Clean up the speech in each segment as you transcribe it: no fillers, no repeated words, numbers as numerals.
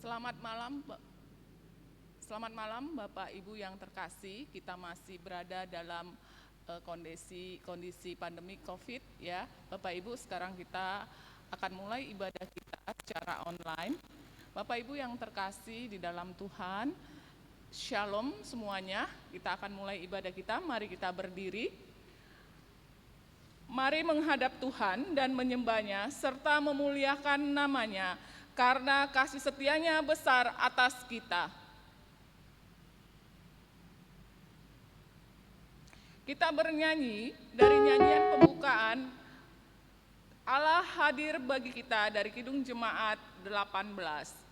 Selamat malam, selamat malam Bapak Ibu yang terkasih. Kita masih berada dalam kondisi pandemi COVID ya. Bapak Ibu, sekarang kita akan mulai ibadah kita secara online. Bapak Ibu yang terkasih di dalam Tuhan, Shalom semuanya. Kita akan mulai ibadah kita. Mari kita berdiri. Mari menghadap Tuhan dan menyembahnya serta memuliakan namanya, karena kasih setianya besar atas kita. Kita bernyanyi dari nyanyian pembukaan Allah hadir bagi kita dari Kidung Jemaat 18.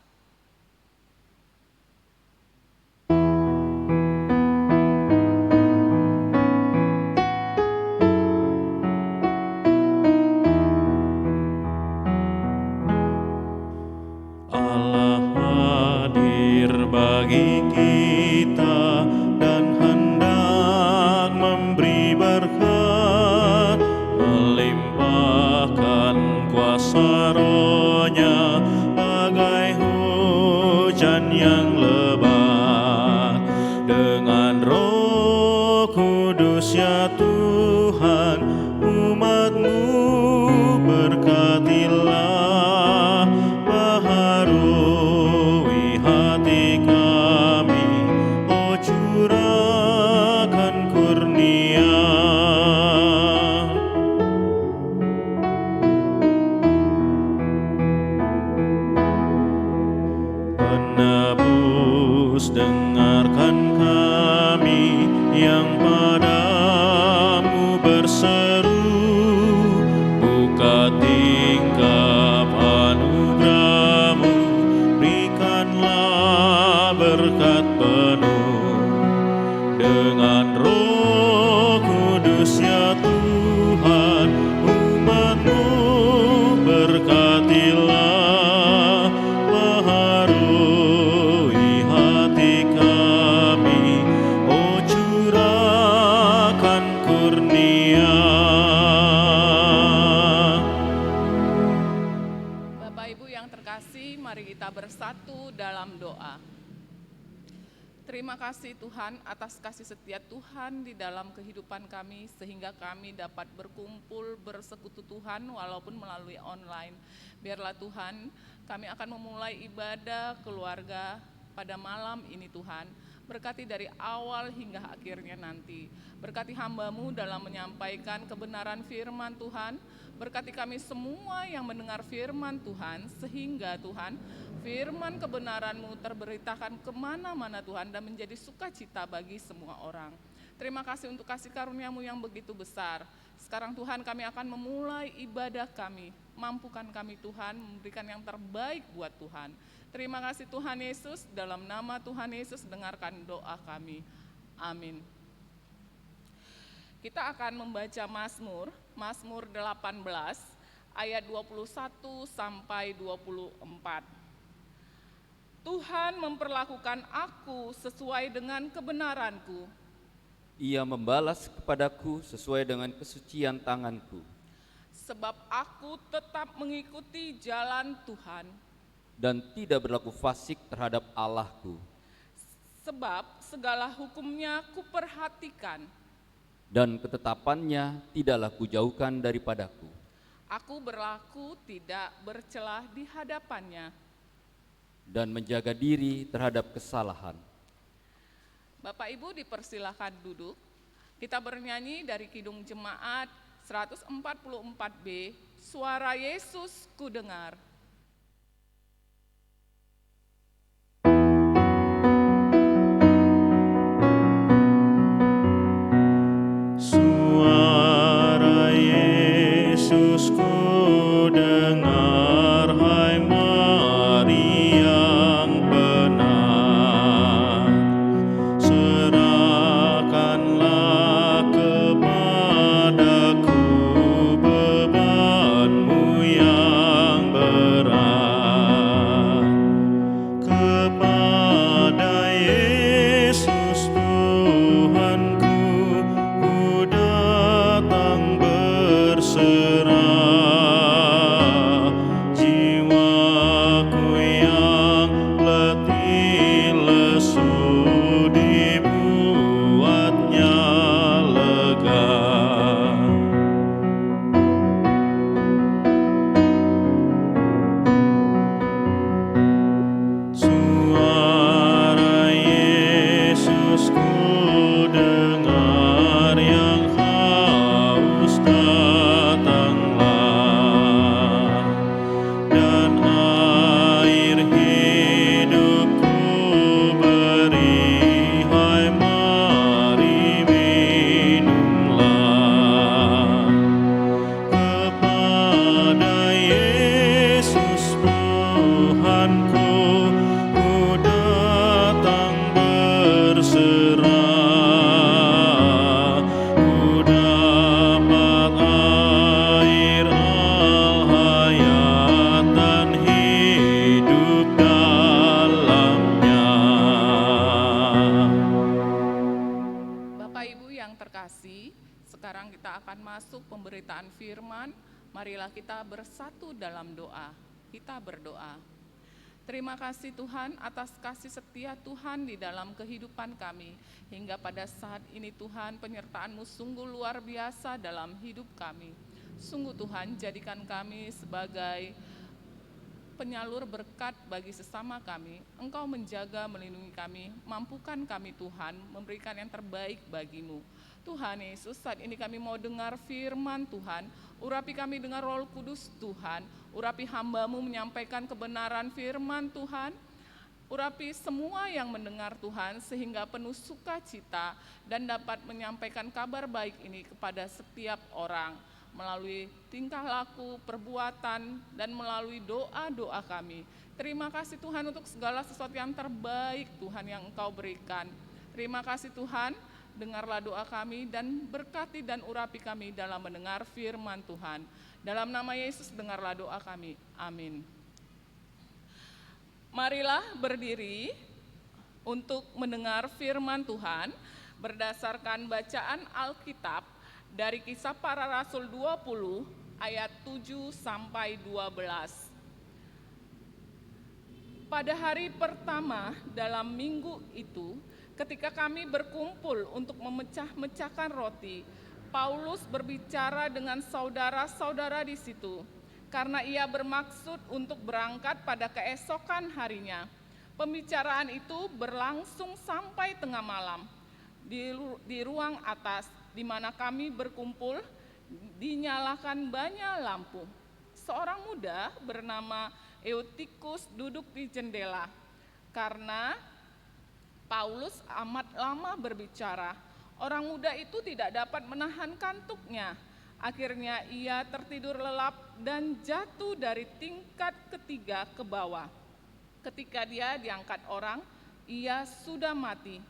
Bagi kita dan hendak memberi berkat, melimpahkan kuasa Roh-Nya bagai hujan yang lebat. Dengan Roh Kudus ya Tuhan, umat-Mu berkatilah, baharui hati kami, oh curahkan kurnia. Penebus, dengarkan kami yang padamu berseru, buka tingkap anugerah-Mu, berikanlah berkat penuh. Dengan Roh Kudus ya Tuhan, umat-Mu berkatilah, baharui hati kami, oh curahkan kurnia. Bapak Ibu yang terkasih, mari kita bersatu dalam doa. Terima kasih Tuhan atas kasih setia Tuhan di dalam kehidupan kami, sehingga kami dapat berkumpul bersekutu Tuhan walaupun melalui online. Biarlah Tuhan, kami akan memulai ibadah keluarga pada malam ini Tuhan. Berkati dari awal hingga akhirnya nanti. Berkati hamba-Mu dalam menyampaikan kebenaran firman Tuhan. Berkati kami semua yang mendengar firman Tuhan, sehingga Tuhan, firman kebenaran-Mu terberitakan kemana-mana Tuhan, dan menjadi sukacita bagi semua orang. Terima kasih untuk kasih karunia-Mu yang begitu besar. Sekarang Tuhan, kami akan memulai ibadah kami. Mampukan kami Tuhan, memberikan yang terbaik buat Tuhan. Terima kasih Tuhan Yesus, dalam nama Tuhan Yesus dengarkan doa kami. Amin. Kita akan membaca Mazmur 18 ayat 21 sampai 24. Tuhan memperlakukan aku sesuai dengan kebenaranku. Ia membalas kepadaku sesuai dengan kesucian tanganku. Sebab aku tetap mengikuti jalan Tuhan. Dan tidak berlaku fasik terhadap Allahku. Sebab segala hukumnya kuperhatikan. Dan ketetapannya tidaklah kujauhkan daripadaku. Aku berlaku tidak bercelah di hadapannya. Dan menjaga diri terhadap kesalahan. Bapak Ibu dipersilakan duduk. Kita bernyanyi dari Kidung Jemaat 144B, Suara Yesus ku dengar. Suara Yesus ku dengar, hai Maria yang benar. Serahkanlah kepadaku bebanmu yang berat. sekarang kita akan masuk pemberitaan firman. Marilah kita bersatu dalam doa. Kita berdoa. Terima kasih Tuhan atas kasih setia Tuhan di dalam kehidupan kami. Hingga pada saat ini Tuhan, penyertaan-Mu sungguh luar biasa dalam hidup kami. Sungguh Tuhan, jadikan kami sebagai penyalur berkat bagi sesama kami. Engkau menjaga, melindungi kami, mampukan kami Tuhan, memberikan yang terbaik bagi-Mu. Tuhan Yesus, saat ini kami mau dengar firman Tuhan, urapi kami dengan Roh Kudus Tuhan, urapi hamba-Mu menyampaikan kebenaran firman Tuhan, urapi semua yang mendengar Tuhan, sehingga penuh sukacita dan dapat menyampaikan kabar baik ini kepada setiap orang, melalui tingkah laku, perbuatan, dan melalui doa-doa kami. Terima kasih Tuhan untuk segala sesuatu yang terbaik Tuhan yang Engkau berikan. Terima kasih Tuhan, dengarlah doa kami dan berkati dan urapi kami dalam mendengar firman Tuhan. Dalam nama Yesus dengarlah doa kami. Amin. Marilah berdiri untuk mendengar firman Tuhan berdasarkan bacaan Alkitab dari Kisah Para Rasul 20 ayat 7 sampai 12. Pada hari pertama dalam minggu itu, ketika kami berkumpul untuk memecah-mecahkan roti, Paulus berbicara dengan saudara-saudara di situ, karena ia bermaksud untuk berangkat pada keesokan harinya. Pembicaraan itu berlangsung sampai tengah malam. Di ruang atas, di mana kami berkumpul, dinyalakan banyak lampu. Seorang muda bernama Eutikus duduk di jendela. Karena Paulus amat lama berbicara, orang muda itu tidak dapat menahan kantuknya. Akhirnya ia tertidur lelap dan jatuh dari tingkat ketiga ke bawah. Ketika dia diangkat orang, ia sudah mati.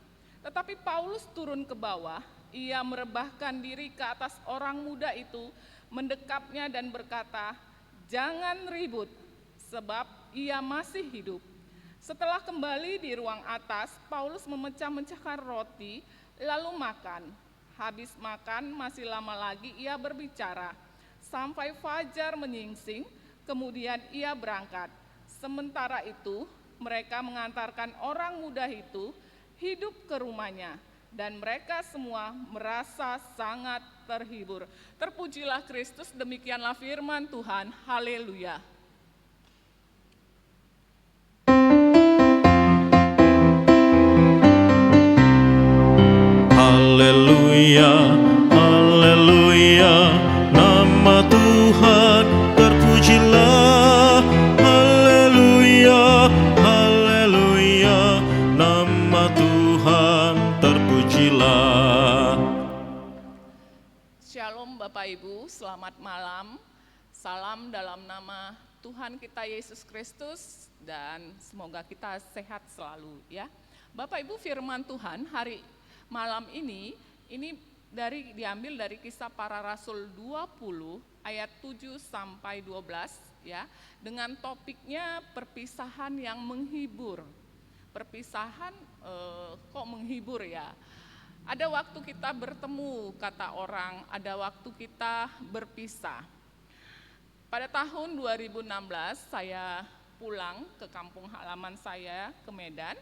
Tetapi Paulus turun ke bawah, ia merebahkan diri ke atas orang muda itu, mendekapnya dan berkata, "Jangan ribut, sebab ia masih hidup." Setelah kembali di ruang atas, Paulus memecah-mecahkan roti, lalu makan. Habis makan, masih lama lagi ia berbicara, sampai fajar menyingsing, kemudian ia berangkat. Sementara itu, mereka mengantarkan orang muda itu hidup ke rumahnya, dan mereka semua merasa sangat terhibur. Terpujilah Kristus, demikianlah firman Tuhan. Haleluya. Haleluya, haleluya, nama Tuhan terpujilah. Haleluya, haleluya, nama Tuhan terpujilah. Shalom Bapak Ibu, selamat malam. Salam dalam nama Tuhan kita Yesus Kristus dan semoga kita sehat selalu ya. Bapak Ibu, firman Tuhan hari malam ini diambil dari Kisah Para Rasul 20 ayat 7 sampai 12 ya, dengan topiknya perpisahan yang menghibur. Perpisahan kok menghibur ya? Ada waktu kita bertemu, kata orang, ada waktu kita berpisah. Pada tahun 2016 saya pulang ke kampung halaman saya ke Medan.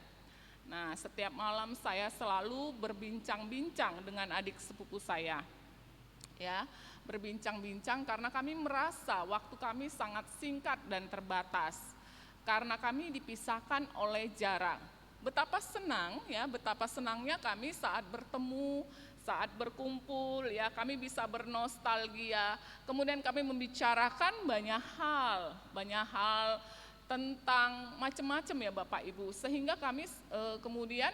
Nah, setiap malam saya selalu berbincang-bincang dengan adik sepupu saya. Ya, berbincang-bincang karena kami merasa waktu kami sangat singkat dan terbatas. Karena kami dipisahkan oleh jarak. Betapa senangnya kami saat bertemu, saat berkumpul, ya kami bisa bernostalgia. Kemudian kami membicarakan banyak hal tentang macam-macam ya Bapak Ibu. Sehingga kami kemudian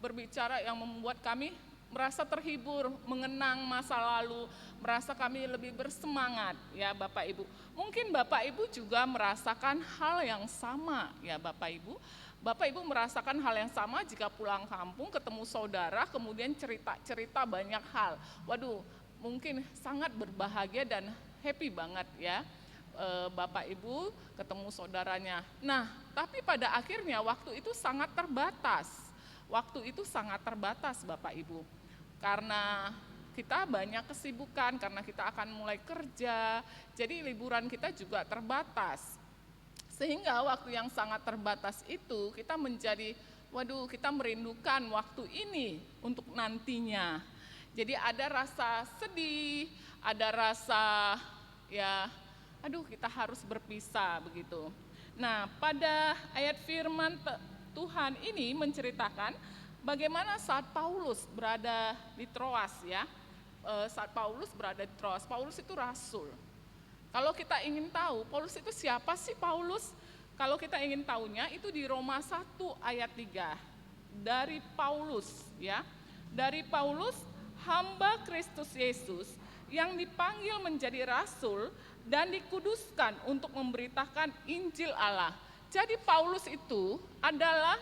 berbicara yang membuat kami merasa terhibur, mengenang masa lalu, merasa kami lebih bersemangat ya Bapak Ibu. Mungkin Bapak Ibu juga merasakan hal yang sama ya Bapak Ibu. Bapak Ibu merasakan hal yang sama jika pulang kampung ketemu saudara kemudian cerita-cerita banyak hal. Waduh, mungkin sangat berbahagia dan happy banget ya Bapak Ibu ketemu saudaranya. Nah, tapi pada akhirnya waktu itu sangat terbatas. Waktu itu sangat terbatas Bapak Ibu. Karena kita banyak kesibukan karena kita akan mulai kerja, jadi liburan kita juga terbatas. Sehingga waktu yang sangat terbatas itu kita menjadi, waduh, kita merindukan waktu ini untuk nantinya. Jadi ada rasa sedih, ada rasa ya, aduh kita harus berpisah begitu. Nah, pada ayat firman Tuhan ini menceritakan bagaimana saat Paulus berada di Troas ya. Saat Paulus berada di Troas, Paulus itu rasul. Kalau kita ingin tahu Paulus itu siapa sih Paulus? Kalau kita ingin tahunya itu di Roma 1 ayat 3. Dari Paulus ya. Dari Paulus, hamba Kristus Yesus yang dipanggil menjadi rasul dan dikuduskan untuk memberitakan Injil Allah. Jadi Paulus itu adalah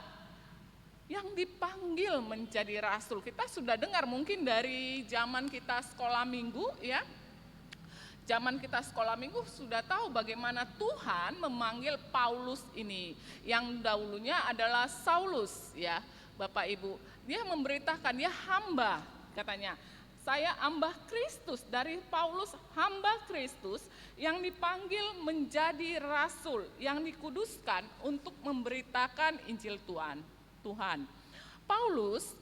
yang dipanggil menjadi rasul. Kita sudah dengar mungkin dari zaman kita sekolah minggu ya. Zaman kita sekolah minggu sudah tahu bagaimana Tuhan memanggil Paulus ini. Yang dahulunya adalah Saulus ya, Bapak Ibu. Dia memberitakan, dia hamba katanya. Saya hamba Kristus, dari Paulus hamba Kristus yang dipanggil menjadi rasul, yang dikuduskan untuk memberitakan Injil Tuhan. Paulus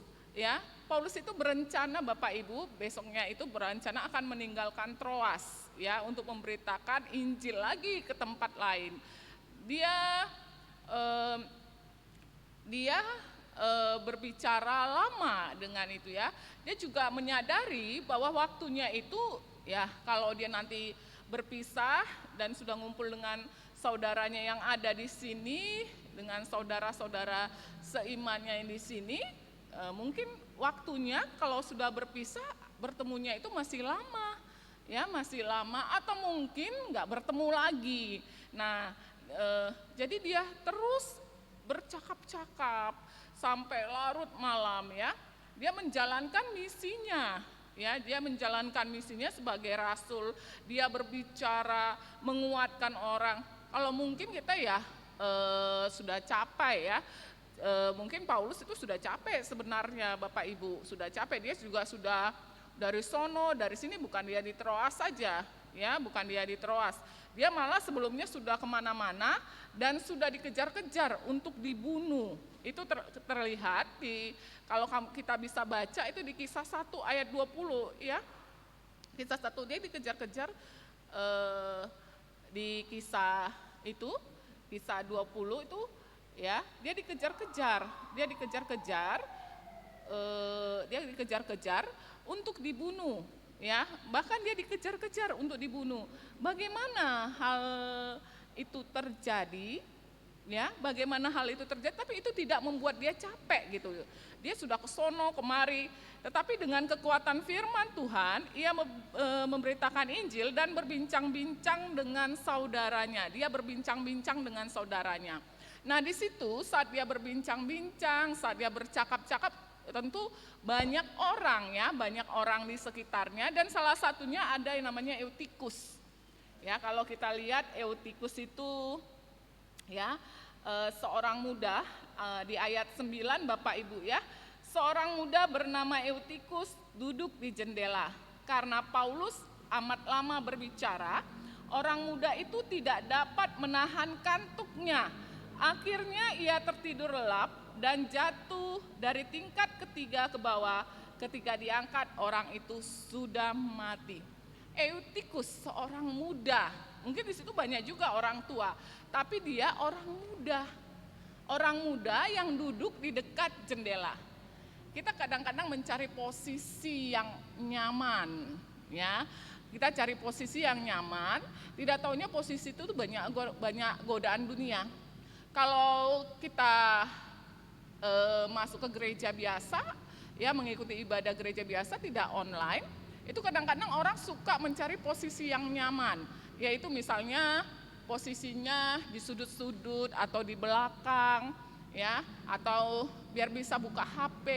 itu berencana Bapak Ibu besoknya itu berencana akan meninggalkan Troas ya untuk memberitakan Injil lagi ke tempat lain. Dia berbicara lama dengan itu ya. Dia juga menyadari bahwa waktunya itu ya kalau dia nanti berpisah dan sudah ngumpul dengan saudaranya yang ada di sini, dengan saudara-saudara seimannya yang di sini, mungkin waktunya kalau sudah berpisah bertemunya itu masih lama, ya masih lama atau mungkin nggak bertemu lagi. Nah, jadi dia terus bercakap-cakap sampai larut malam ya. Dia menjalankan misinya. Ya, dia menjalankan misinya sebagai rasul. Dia berbicara, menguatkan orang. Kalau mungkin kita ya sudah capek ya, mungkin Paulus itu sudah capek sebenarnya Bapak Ibu, sudah capek. Dia juga sudah dari sono, dari sini, bukan dia di Troas saja ya, bukan dia di Troas. Dia malah sebelumnya sudah kemana-mana dan sudah dikejar-kejar untuk dibunuh. Itu terlihat kalau kita bisa baca itu di Kisah 1 ayat 20 ya. Kisah 1 dia dikejar-kejar di kisah itu, Kisah 20 itu ya, dia dikejar-kejar untuk dibunuh ya, bahkan dia dikejar-kejar untuk dibunuh. Bagaimana hal itu terjadi ya, bagaimana hal itu terjadi, tapi itu tidak membuat dia capek gitu. Dia sudah kesono kemari, tetapi dengan kekuatan firman Tuhan ia memberitakan Injil dan berbincang-bincang dengan saudaranya. Dia berbincang-bincang dengan saudaranya. Nah, di situ saat dia berbincang-bincang, saat dia bercakap-cakap, tentu banyak orang di sekitarnya, dan salah satunya ada yang namanya Eutikus. Ya, kalau kita lihat Eutikus itu ya seorang muda di ayat 9 Bapak Ibu ya. Seorang muda bernama Eutikus duduk di jendela. Karena Paulus amat lama berbicara, orang muda itu tidak dapat menahan kantuknya. Akhirnya ia tertidur lelap dan jatuh dari tingkat ketiga ke bawah. Ketika diangkat, orang itu sudah mati. Eutikus seorang muda, mungkin di situ banyak juga orang tua, tapi dia orang muda yang duduk di dekat jendela. Kita kadang-kadang mencari posisi yang nyaman, ya. Kita cari posisi yang nyaman, tidak taunya posisi itu tuh banyak godaan dunia. Kalau kita masuk ke gereja biasa, ya mengikuti ibadah gereja biasa tidak online, itu kadang-kadang orang suka mencari posisi yang nyaman, yaitu misalnya posisinya di sudut-sudut atau di belakang, ya, atau biar bisa buka HP,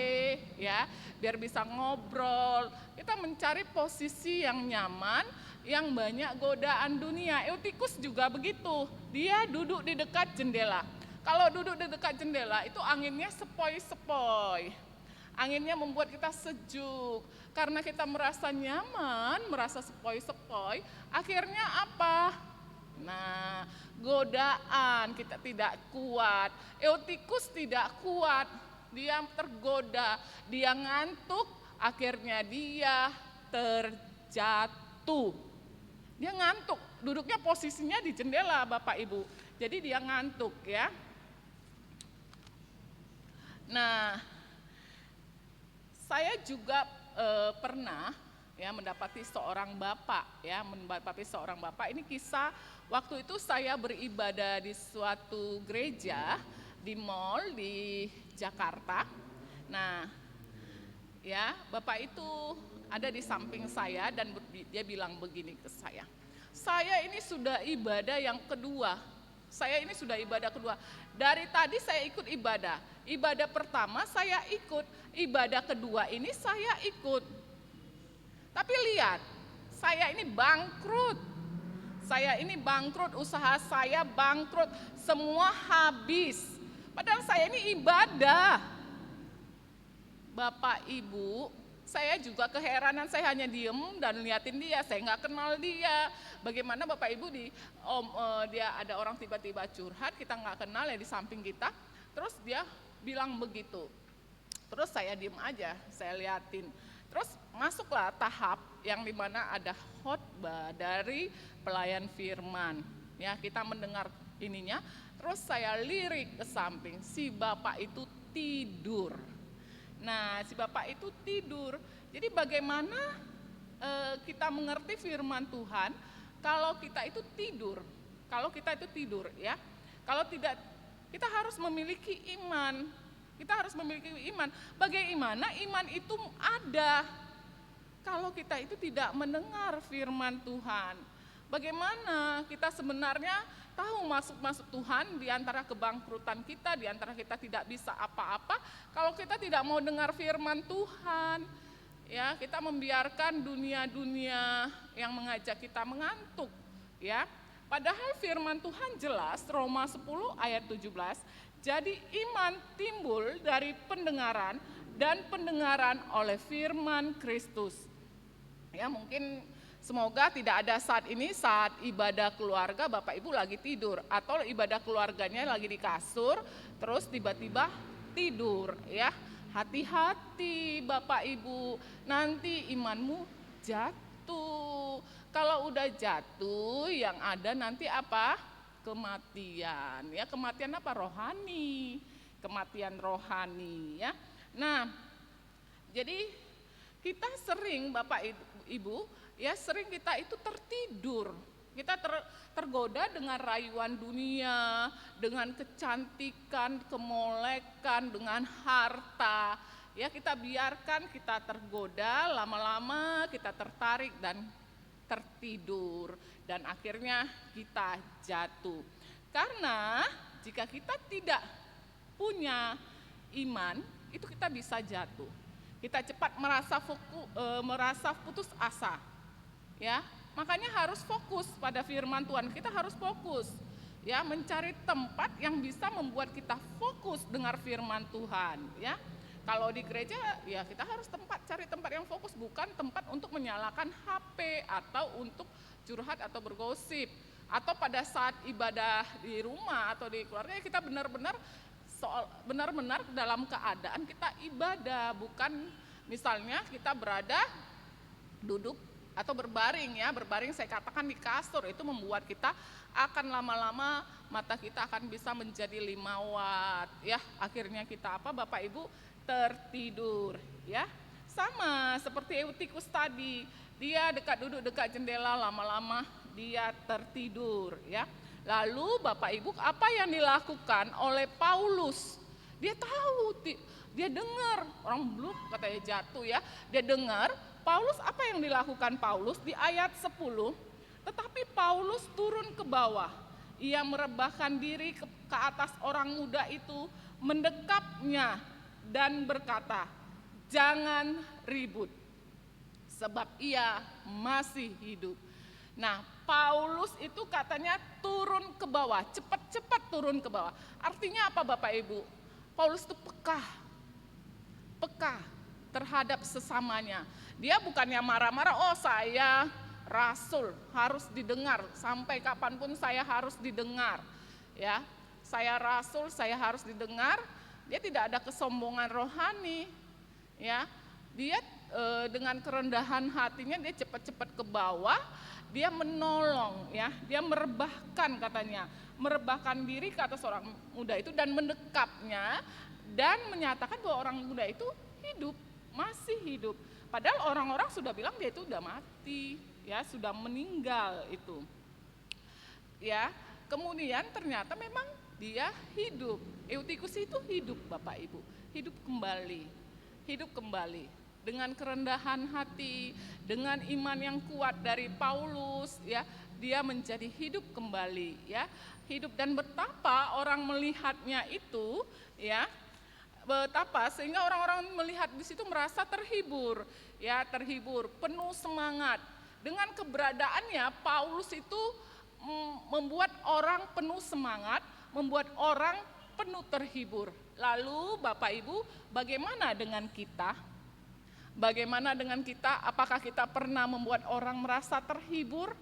ya, biar bisa ngobrol. Kita mencari posisi yang nyaman, yang banyak godaan dunia. Eutikus juga begitu, dia duduk di dekat jendela. Kalau duduk di dekat jendela itu anginnya sepoi-sepoi. Anginnya membuat kita sejuk. Karena kita merasa nyaman, merasa sepoi-sepoi, akhirnya apa? Nah, godaan kita tidak kuat. Eutikus tidak kuat, dia tergoda, dia ngantuk, akhirnya dia terjatuh. Dia ngantuk, duduknya posisinya di jendela Bapak Ibu. Jadi dia ngantuk ya. Nah, saya juga pernah ya mendapati seorang bapak ya, Ini kisah waktu itu saya beribadah di suatu gereja di mall di Jakarta. Nah, ya, bapak itu ada di samping saya dan dia bilang begini ke saya. Saya ini sudah ibadah yang kedua. Dari tadi saya ikut ibadah. Ibadah pertama saya ikut, ibadah kedua ini saya ikut. Tapi lihat, saya ini bangkrut, usaha saya bangkrut, semua habis. Padahal saya ini ibadah. Bapak Ibu, saya juga keheranan, saya hanya diem dan liatin dia, saya nggak kenal dia. Bagaimana Bapak Ibu dia ada orang tiba-tiba curhat, kita nggak kenal ya di samping kita, terus dia bilang begitu. Terus saya diem aja, saya liatin. Terus masuklah tahap yang dimana ada khotbah dari pelayan firman. Ya, kita mendengar ininya, terus saya lirik ke samping, si Bapak itu tidur. Nah, si Bapak itu tidur. Jadi bagaimana kita mengerti firman Tuhan kalau kita itu tidur? Ya. Kalau tidak, kita harus memiliki iman. Bagaimana iman itu ada kalau kita itu tidak mendengar firman Tuhan? Bagaimana kita sebenarnya tahu maksud Tuhan di antara kebangkrutan kita, di antara kita tidak bisa apa-apa, kalau kita tidak mau dengar firman Tuhan, ya kita membiarkan dunia-dunia yang mengajak kita mengantuk, ya. Padahal firman Tuhan jelas, Roma 10 ayat 17, jadi iman timbul dari pendengaran dan pendengaran oleh firman Kristus. Ya, mungkin semoga tidak ada saat ibadah keluarga Bapak Ibu lagi tidur, atau ibadah keluarganya lagi di kasur, terus tiba-tiba tidur ya. Hati-hati Bapak Ibu, nanti imanmu jatuh. Kalau udah jatuh, yang ada nanti apa? Kematian ya, kematian apa? Kematian rohani ya. Nah, jadi kita sering Bapak Ibu ya, sering kita itu tertidur. Kita tergoda dengan rayuan dunia, dengan kecantikan, kemolekan, dengan harta. Ya, kita biarkan kita tergoda, lama-lama kita tertarik dan tertidur, dan akhirnya kita jatuh. Karena jika kita tidak punya iman, itu kita bisa jatuh. Kita cepat merasa putus asa. Ya, makanya harus fokus pada firman Tuhan. Kita harus fokus ya, mencari tempat yang bisa membuat kita fokus dengar firman Tuhan ya. Kalau di gereja ya kita harus cari tempat yang fokus, bukan tempat untuk menyalakan HP atau untuk curhat atau bergosip. Atau pada saat ibadah di rumah atau di keluarga kita benar-benar dalam keadaan kita ibadah, bukan misalnya kita berada duduk atau berbaring ya, saya katakan di kasur, itu membuat kita akan lama-lama mata kita akan bisa menjadi limawat ya, akhirnya kita Bapak Ibu tertidur ya. Sama seperti Eutikus tadi, dia duduk dekat jendela, lama-lama dia tertidur ya. Lalu Bapak Ibu, apa yang dilakukan oleh Paulus? Dia tahu, dia dengar, orang bluk katanya jatuh ya, dia dengar. Paulus, apa yang dilakukan Paulus di ayat 10? Tetapi Paulus turun ke bawah, ia merebahkan diri ke atas orang muda itu, mendekapnya dan berkata, jangan ribut, sebab ia masih hidup. Nah, Paulus itu katanya turun ke bawah, cepat-cepat turun ke bawah. Artinya apa Bapak Ibu? Paulus itu peka. peka terhadap sesamanya. Dia bukannya marah-marah, oh saya rasul harus didengar, sampai kapanpun saya harus didengar. Ya, saya rasul, saya harus didengar. Dia tidak ada kesombongan rohani. Ya, dia dengan kerendahan hatinya dia cepat-cepat ke bawah, dia menolong, ya, dia merebahkan katanya, merebahkan diri ke atas orang muda itu dan mendekapnya dan menyatakan bahwa orang muda itu hidup, masih hidup. Padahal orang-orang sudah bilang dia itu udah mati, ya, sudah meninggal itu. Ya, kemudian ternyata memang dia hidup. Eutikus itu hidup, Bapak Ibu, hidup kembali dengan kerendahan hati, dengan iman yang kuat dari Paulus, ya, dia menjadi hidup kembali, ya, hidup. Dan betapa orang melihatnya itu, ya, betapa sehingga orang-orang melihat di situ merasa terhibur, ya, terhibur, penuh semangat. Dengan keberadaannya Paulus itu membuat orang penuh semangat, membuat orang penuh terhibur. Lalu Bapak Ibu, bagaimana dengan kita? Bagaimana dengan kita? Apakah kita pernah membuat orang merasa terhibur?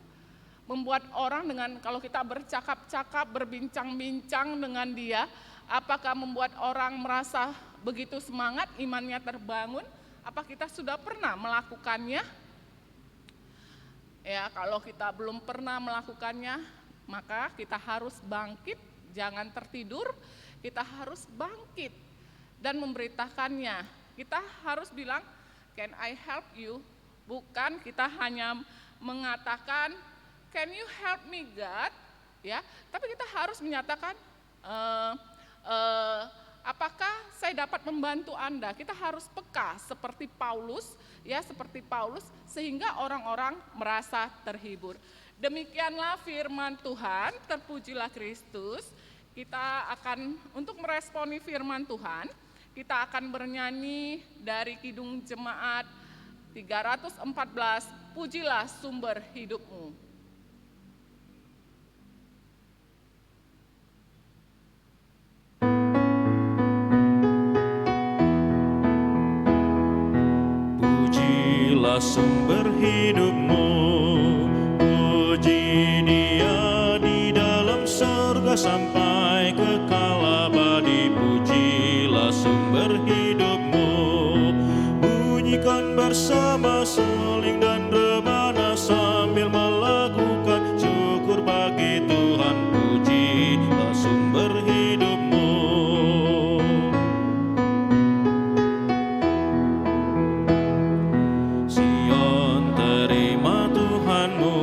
Membuat orang dengan, kalau kita bercakap-cakap, berbincang-bincang dengan dia, apakah membuat orang merasa begitu semangat, imannya terbangun? Apa kita sudah pernah melakukannya? Ya, kalau kita belum pernah melakukannya, maka kita harus bangkit, jangan tertidur. Kita harus bangkit dan memberitakannya. Kita harus bilang, can I help you? Bukan kita hanya mengatakan, can you help me God? Ya, tapi kita harus menyatakan, apakah saya dapat membantu Anda? Kita harus peka seperti Paulus, ya, seperti Paulus, sehingga orang-orang merasa terhibur. Demikianlah firman Tuhan, terpujilah Kristus. Kita akan, untuk meresponi firman Tuhan, kita akan bernyanyi dari Kidung Jemaat 314, Pujilah Sumber Hidupmu. Pujilah sumber hidupmu, puji Dia di dalam surga sampai kekal abadi. Pujilah sumber hidupmu, bunyikan bersama seling dan rebana sambil melakukan syukur bagi Tuhan. Pujilah sumber hidupmu. Sion terima Tuhanmu,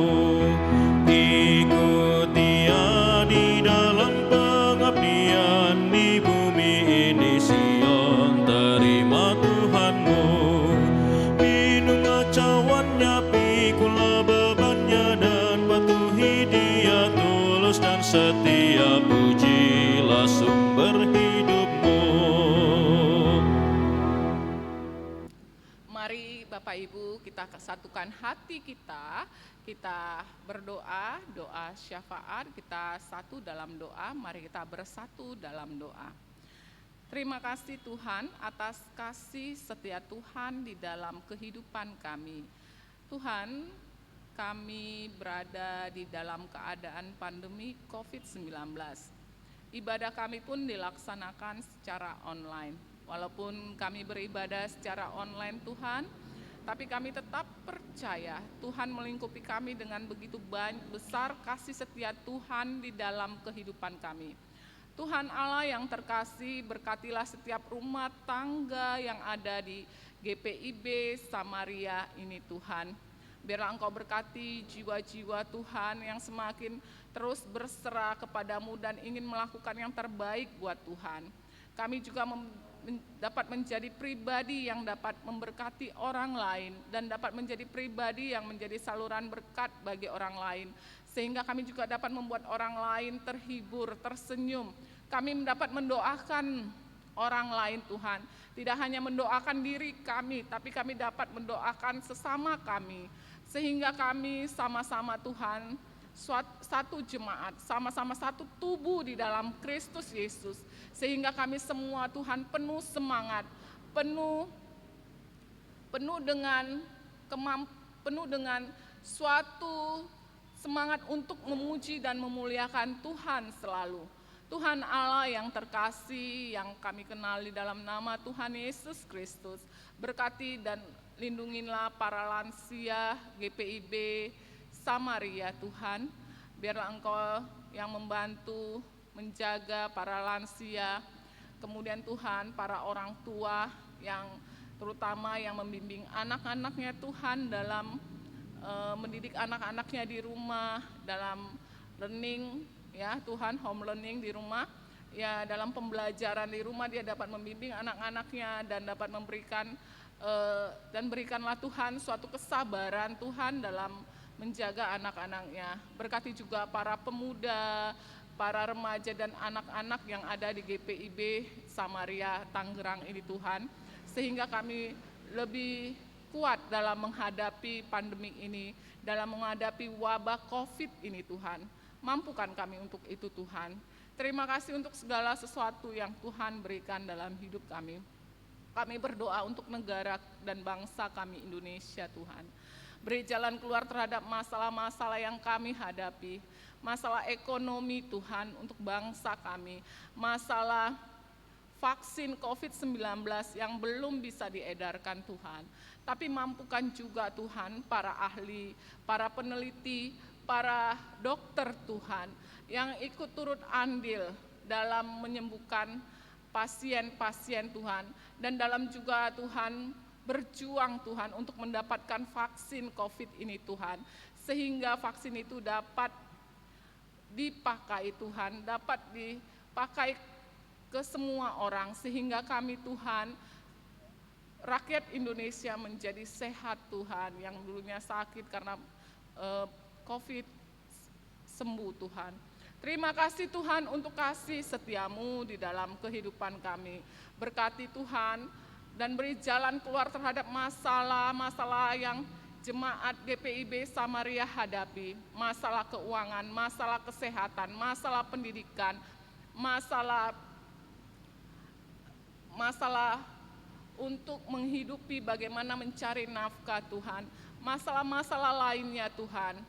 ikut Dia di dalam pengabdian di bumi ini. Sion terima Tuhanmu, minumlah cawannya, pikulah bebannya, dan patuhi Dia tulus dan setia. Pujilah sumber hidupmu. Mari Bapak Ibu kita satukan hati kita berdoa, doa syafaat, kita satu dalam doa, mari kita bersatu dalam doa. Terima kasih Tuhan atas kasih setia Tuhan di dalam kehidupan kami. Tuhan, kami berada di dalam keadaan pandemi COVID-19. Ibadah kami pun dilaksanakan secara online. Walaupun kami beribadah secara online Tuhan, tapi kami tetap percaya Tuhan melingkupi kami dengan begitu besar kasih setia Tuhan di dalam kehidupan kami. Tuhan Allah yang terkasih, berkatilah setiap rumah tangga yang ada di GPIB Samaria ini Tuhan. Biarlah Engkau berkati jiwa-jiwa Tuhan yang semakin terus berserah kepadamu dan ingin melakukan yang terbaik buat Tuhan. Kami juga dapat menjadi pribadi yang dapat memberkati orang lain dan dapat menjadi pribadi yang menjadi saluran berkat bagi orang lain. Sehingga kami juga dapat membuat orang lain terhibur, tersenyum. Kami dapat mendoakan orang lain Tuhan. Tidak hanya mendoakan diri kami, tapi kami dapat mendoakan sesama kami. Sehingga kami sama-sama Tuhan, satu jemaat, sama-sama satu tubuh di dalam Kristus Yesus. Sehingga kami semua Tuhan penuh semangat, penuh dengan suatu semangat untuk memuji dan memuliakan Tuhan selalu. Tuhan Allah yang terkasih, yang kami kenali dalam nama Tuhan Yesus Kristus, berkati dan lindungilah para lansia GPIB Samaria Tuhan. Biarlah Engkau yang membantu menjaga para lansia, kemudian Tuhan para orang tua yang terutama yang membimbing anak-anaknya Tuhan dalam mendidik anak-anaknya di rumah, dalam learning ya Tuhan, home learning di rumah, ya dalam pembelajaran di rumah dia dapat membimbing anak-anaknya dan dapat memberikan dan berikanlah Tuhan suatu kesabaran Tuhan dalam menjaga anak-anaknya. Berkati juga para pemuda, para remaja dan anak-anak yang ada di GPIB Samaria Tangerang ini Tuhan, sehingga kami lebih kuat dalam menghadapi pandemi ini, dalam menghadapi wabah COVID ini Tuhan. Mampukan kami untuk itu Tuhan. Terima kasih untuk segala sesuatu yang Tuhan berikan dalam hidup kami. Kami berdoa untuk negara dan bangsa kami Indonesia Tuhan. Beri jalan keluar terhadap masalah-masalah yang kami hadapi. Masalah ekonomi Tuhan untuk bangsa kami. Masalah vaksin COVID-19 yang belum bisa diedarkan Tuhan. Tapi mampukan juga Tuhan para ahli, para peneliti, para dokter Tuhan yang ikut turut andil dalam menyembuhkan pasien-pasien Tuhan. Dan dalam juga Tuhan berjuang Tuhan untuk mendapatkan vaksin COVID ini Tuhan. Sehingga vaksin itu dapat dipakai Tuhan, dapat dipakai ke semua orang, sehingga kami Tuhan, rakyat Indonesia menjadi sehat Tuhan, yang dulunya sakit karena COVID sembuh Tuhan. Terima kasih Tuhan untuk kasih setiamu di dalam kehidupan kami. Berkati Tuhan dan beri jalan keluar terhadap masalah-masalah yang jemaat GPIB Samaria hadapi. Masalah keuangan, masalah kesehatan, masalah pendidikan, masalah untuk menghidupi bagaimana mencari nafkah Tuhan, masalah-masalah lainnya Tuhan,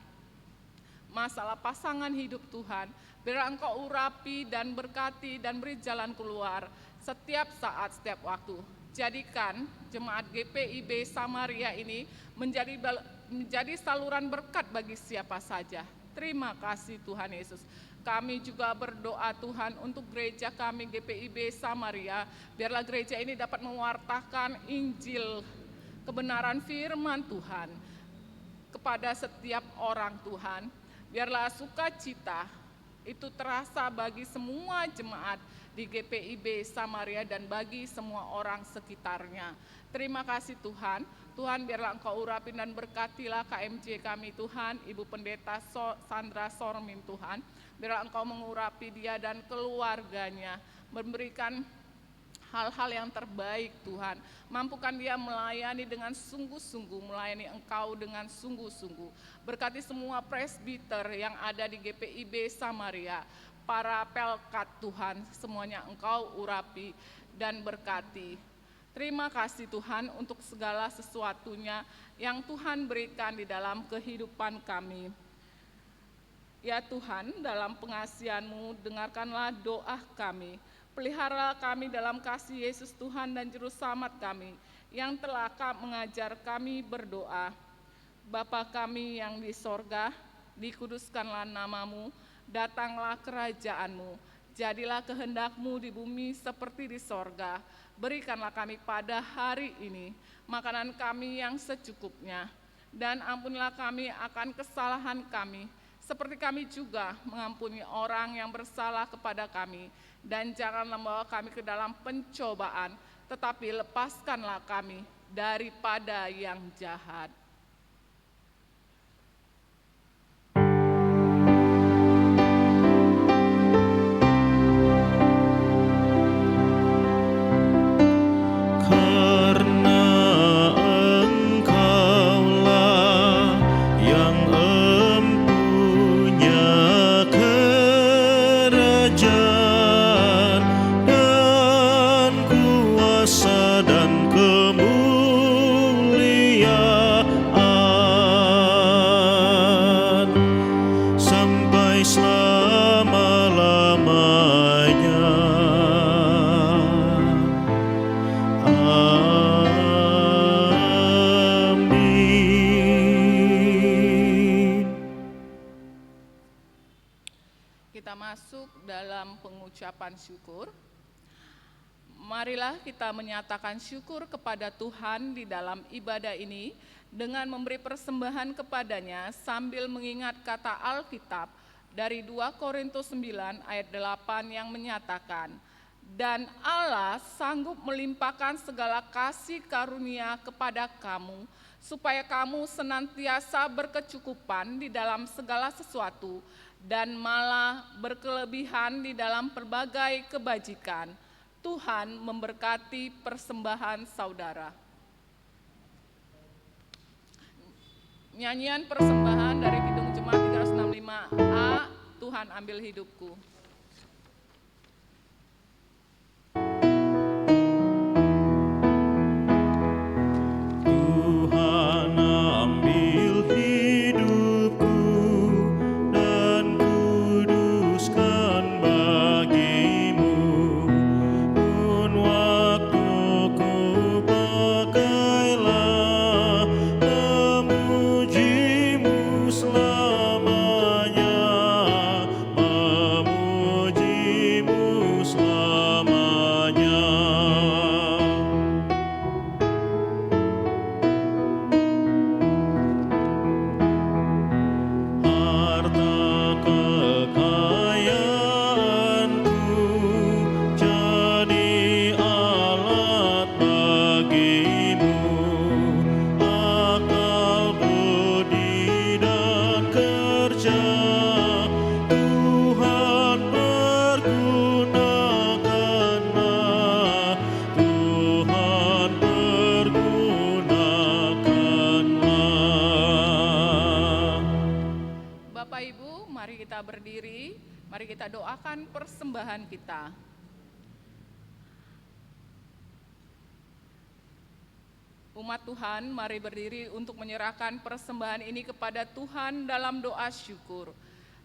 masalah pasangan hidup Tuhan, biar Engkau urapi dan berkati dan beri jalan keluar setiap saat, setiap waktu. Jadikan jemaat GPIB Samaria ini menjadi saluran berkat bagi siapa saja. Terima kasih Tuhan Yesus. Kami juga berdoa Tuhan untuk gereja kami GPIB Samaria, biarlah gereja ini dapat mewartakan Injil, kebenaran firman Tuhan kepada setiap orang Tuhan. Biarlah sukacita itu terasa bagi semua jemaat di GPIB Samaria dan bagi semua orang sekitarnya. Terima kasih Tuhan. Tuhan biarlah Engkau urapi dan berkatilah KMJ kami Tuhan, Ibu Pendeta Sandra Sormin Tuhan. Biarlah Engkau mengurapi dia dan keluarganya, memberikan hal-hal yang terbaik Tuhan. Mampukan dia melayani dengan sungguh-sungguh, melayani Engkau dengan sungguh-sungguh. Berkati semua presbiter yang ada di GPIB Samaria, para pelkat Tuhan, semuanya Engkau urapi dan berkati. Terima kasih Tuhan untuk segala sesuatunya yang Tuhan berikan di dalam kehidupan kami. Ya Tuhan, dalam pengasihan-Mu dengarkanlah doa kami. Pelihara kami dalam kasih Yesus Tuhan dan Juru Selamat kami, yang telah mengajar kami berdoa. Bapa kami yang di sorga, dikuduskanlah nama-Mu, datanglah kerajaan-Mu, jadilah kehendak-Mu di bumi seperti di sorga. Berikanlah kami pada hari ini makanan kami yang secukupnya, dan ampunilah kami akan kesalahan kami, seperti kami juga mengampuni orang yang bersalah kepada kami. Dan janganlah membawa kami ke dalam pencobaan, tetapi lepaskanlah kami daripada yang jahat. Dan ucapan syukur. Marilah kita menyatakan syukur kepada Tuhan di dalam ibadah ini dengan memberi persembahan kepadanya sambil mengingat kata Alkitab dari 2 Korintus 9 ayat 8 yang menyatakan, "Dan Allah sanggup melimpahkan segala kasih karunia kepada kamu, supaya kamu senantiasa berkecukupan di dalam segala sesuatu dan malah berkelebihan di dalam berbagai kebajikan." Tuhan memberkati persembahan saudara. Nyanyian persembahan dari Kidung Jemaat 365A, Tuhan ambil hidupku. Tuhan ambil hidupku dan kuduskan bagimu, pun waktuku pakailah memujimu selamanya, memujimu selamanya. Harta kekayaanku jadi alat bagimu, akal budi dan kerja Tuhan pergunakanlah, Tuhan pergunakanlah. Bapak Ibu, mari kita berdiri, mari kita doakan persembahan kita. Umat Tuhan, mari berdiri untuk menyerahkan persembahan ini kepada Tuhan dalam doa syukur.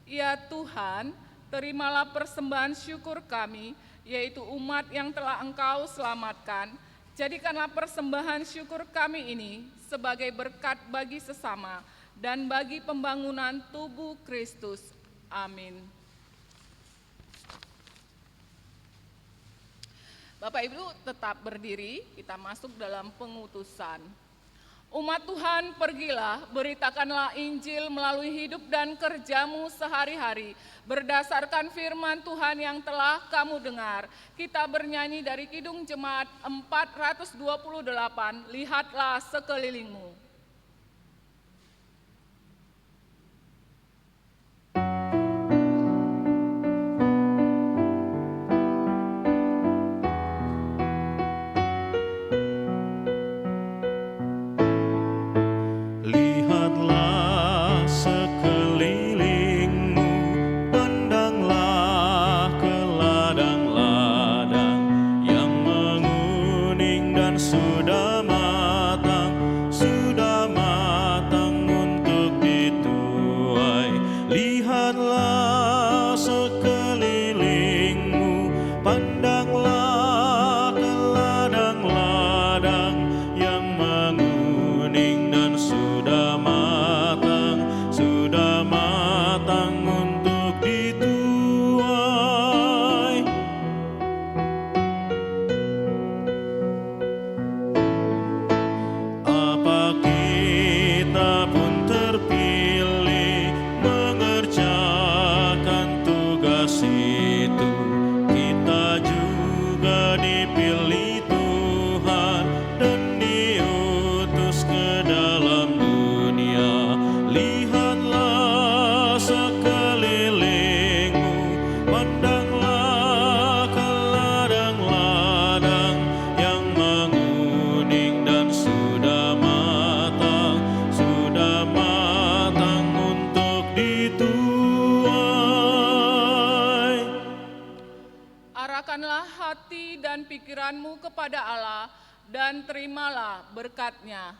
Ya Tuhan, terimalah persembahan syukur kami, yaitu umat yang telah Engkau selamatkan. Jadikanlah persembahan syukur kami ini sebagai berkat bagi sesama dan bagi pembangunan tubuh Kristus. Amin. Bapak Ibu tetap berdiri, kita masuk dalam pengutusan. Umat Tuhan, pergilah, beritakanlah Injil melalui hidup dan kerjamu sehari-hari, berdasarkan firman Tuhan yang telah kamu dengar. Kita bernyanyi dari Kidung Jemaat 428, lihatlah sekelilingmu. Lihatlah sekelilingmu, pandanglah ke ladang-ladang yang menguning dan sudah matang untuk dituai. Lihatlah sekelilingmu, pandanglah ke ladang-ladang yang menguning dan sudah matang untuk dituai. Apa kita pun terpilih mengerjakan tugas itu, kita juga dipilih Tuhan dan diutus ke dalam dunia. Lihatlah sekelilingmu, pandanglah ke ladang-ladang yang menguning dan sudah matang untuk dituai. Arahkanlah hati dan pikiranmu kepada Allah dan terimalah berkat-Nya.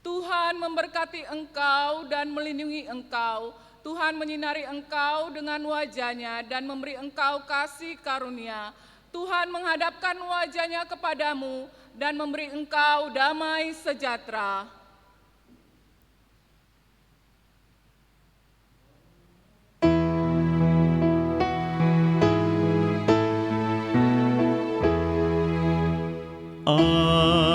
Tuhan memberkati engkau dan melindungi engkau. Tuhan menyinari engkau dengan wajah-Nya dan memberi engkau kasih karunia. Tuhan menghadapkan wajah-Nya kepadamu dan memberi engkau damai sejahtera. Amin.